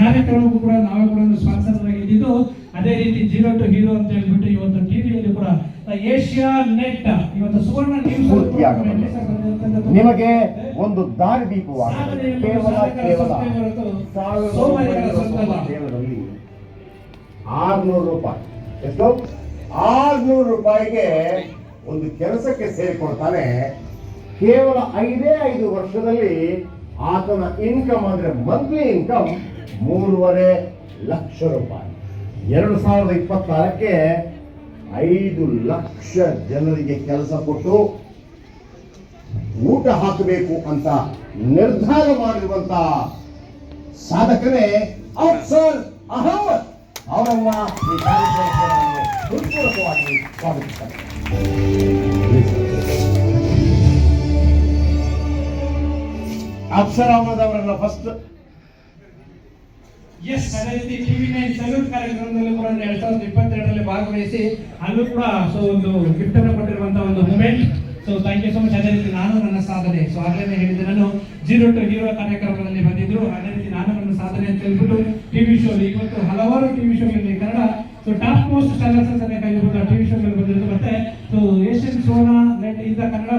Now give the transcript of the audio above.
ಕಾರ್ಯಕ್ರಮಕ್ಕೂ ಕೂಡ ನಾವೇ ಕೂಡ ಸ್ಪಾನ್ಸರ್ ಆಗಿದ್ದು. ಅದೇ ರೀತಿ ಜೀರೋ ಟು ಹೀರೋ ಅಂತ ಹೇಳ್ಬಿಟ್ಟು ಇವತ್ತು ಟಿವಿಯಲ್ಲಿ ಕೂಡ ಏಷ್ಯಾ ನೆಟ್ ಇವತ್ತು ಸುವರ್ಣ ನ್ಯೂಸ್ ನಿಮಗೆ ಒಂದು ದಾರಿ ದೀಪವಾಗಿದೆ. ಕೇವಲ 600 ರೂಪಾಯಿ. ಎಷ್ಟು? 600 ರೂಪಾಯಿಗೆ ಒಂದು ಕೆಲಸಕ್ಕೆ ಸೇರಿಕೊಳ್ತಾನೆ. ಕೇವಲ 5 ವರ್ಷದಲ್ಲಿ ಆತನ ಇನ್ಕಮ್ ಅಂದ್ರೆ ಮಂತ್ಲಿ ಇನ್ಕಮ್ 3.5 ಲಕ್ಷ ರೂಪಾಯಿ. 2024ಕ್ಕೆ 5 ಲಕ್ಷ ಜನರಿಗೆ ಕೆಲಸ ಕೊಟ್ಟು ಊಟ ಹಾಕಬೇಕು ಅಂತ ನಿರ್ಧಾರ ಮಾಡಿರುವಂತ ಸಾಧಕನೇ ಅಫ್ಸರ್ ಅಹಮದ್ ಅವರನ್ನ ಈ ಕಾರ್ಯಕ್ರಮಕ್ಕೆ ಹೃತ್ಪೂರ್ವಕವಾಗಿ ಸ್ವಾಗತಿಸ್ತಾರೆ. ಅಫ್ಸರ್ ಅಹಮದ್ ಅವರನ್ನ ಫಸ್ಟ್. ಎಸ್, ಅದೇ ರೀತಿ ಟಿವಿ9 ಸಲ್ಯೂಟ್ ಕಾರ್ಯಕ್ರಮದಲ್ಲೂ ಕೂಡ 2022ರಲ್ಲಿ ಭಾಗವಹಿಸಿ ಅಲ್ಲೂ ಕೂಡ ಒಂದು ಗಿಫ್ಟ್ ಅನ್ನು ಕೊಟ್ಟಿರುವಂತಹ ಒಂದು moment. So thank you so much. ಅದೇ ರೀತಿ ನಾನು ನನ್ನ ಸಾಧನೆ, ಸೊ ಆಗಲೇ ಹೇಳಿದ್ದೆ ನಾನು ಜೀರೋ ಟು ಹೀರೋ ಕಾರ್ಯಕ್ರಮದಲ್ಲಿ ಬಂದಿದ್ರು. ಅದೇ ರೀತಿ ನಾನು ನನ್ನ ಸಾಧನೆ ಅಂತ ಹೇಳ್ಬಿಟ್ಟು ಟಿವಿ ಶೋ ಇವತ್ತು ಹಲವಾರು ಟಿವಿ ಶೋಗಳಲ್ಲಿ Kannada so top most stars TV ಶೋಗಳಲ್ಲಿ ಬಂದಿರೋದು. ಮತ್ತೆ ಸೊ ಏಷ್ಯನ್ ಸೋನಾ ಇಂದ ಕನ್ನಡ